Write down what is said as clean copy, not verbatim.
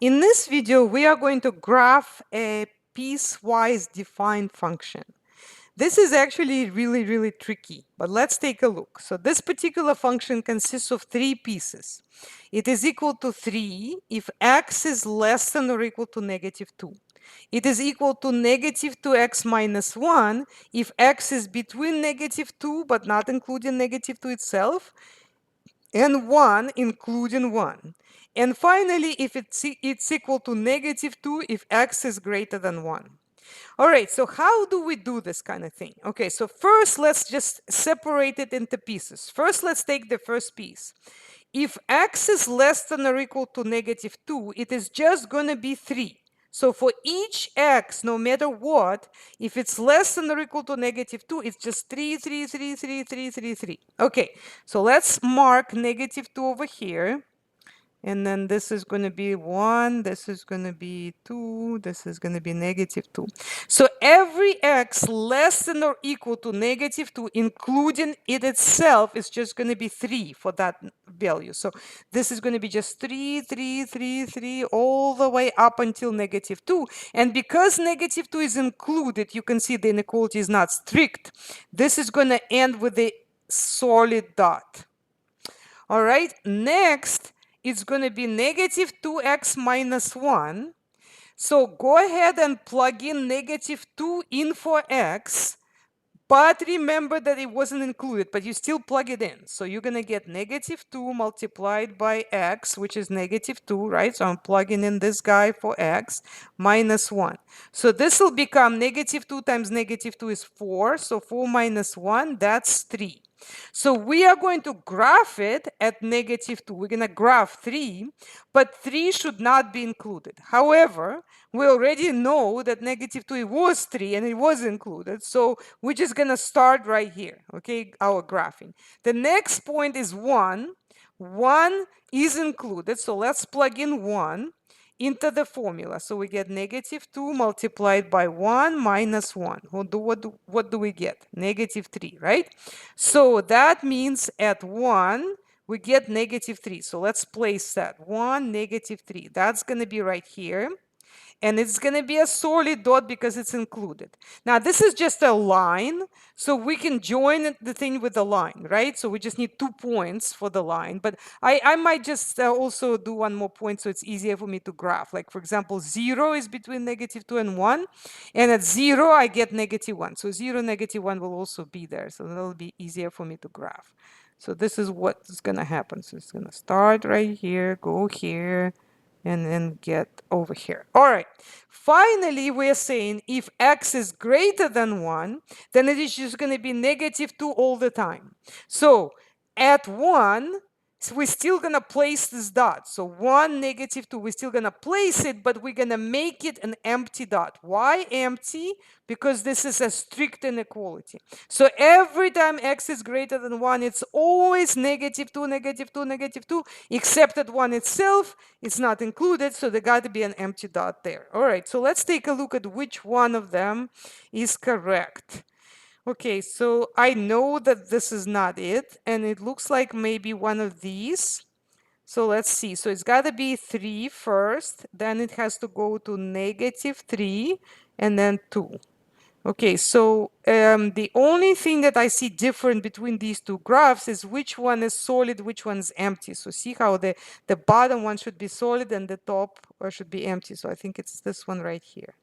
In this video, we are going to graph a piecewise defined function. This is actually really tricky, but let's take a look. So this particular function consists of three pieces. It is equal to 3 if x is less than or equal to -2. It is equal to -2x minus 1 if x is between -2 but not including -2 itself, and 1 including 1. And finally, if it's equal to -2 if x is greater than 1. All right, so how do we do this kind of thing? Okay, so first let's just separate it into pieces. First, let's take the first piece. If x is less than or equal to -2, it is just going to be 3. So for each x, no matter what, if it's less than or equal to -2, it's just 3, 3, 3, 3, 3, 3, 3. Okay, so let's mark -2 over here. And then this is going to be 1, this is going to be 2, this is going to be -2. So every x less than or equal to -2, including it itself, is just going to be 3 for that value. So this is going to be just 3, 3, 3, 3, all the way up until -2. And because -2 is included, you can see the inequality is not strict. This is going to end with a solid dot. All right, next, it's going to be -2x minus 1. So go ahead and plug in -2 in for x, but remember that it wasn't included, but you still plug it in. So you're going to get -2 multiplied by x, which is -2, right? So I'm plugging in this guy for x, minus 1. So this will become -2 times -2 is 4. So 4 minus 1, that's 3. So we are going to graph it at -2. We're going to graph 3, but 3 should not be included. However, we already know that -2 it was 3 and it was included. So we're just going to start right here, okay, our graphing. The next point is 1. 1 is included, so let's plug in 1 into the formula. So we get -2 multiplied by 1 minus 1. What do we get? -3, right? So that means at 1, we get -3. So let's place that. 1, -3. That's going to be right here. And it's going to be a solid dot because it's included. Now, this is just a line, so we can join the thing with the line, right? So we just need 2 points for the line. But I might just also do one more point so it's easier for me to graph. Like, for example, 0 is between -2 and 1. And at 0, I get -1. So 0, -1 will also be there. So that'll be easier for me to graph. So this is what's going to happen. So it's going to start right here, go here, and then get over here. All right. Finally, we're saying if x is greater than 1, then it is just going to be -2 all the time. So at 1, so we're still going to place this dot. So 1, -2, we're still going to place it, but we're going to make it an empty dot. Why empty? Because this is a strict inequality. So every time x is greater than 1, it's always -2, -2, -2, except that 1 itself is not included, so there got to be an empty dot there. All right, so let's take a look at which one of them is correct. Okay, so I know that this is not it, and it looks like maybe one of these. So let's see. So it's got to be 3 first, then it has to go to -3, and then 2. Okay, so the only thing that I see different between these two graphs is which one is solid, which one's empty. So see how the bottom one should be solid and the top should be empty. So I think it's this one right here.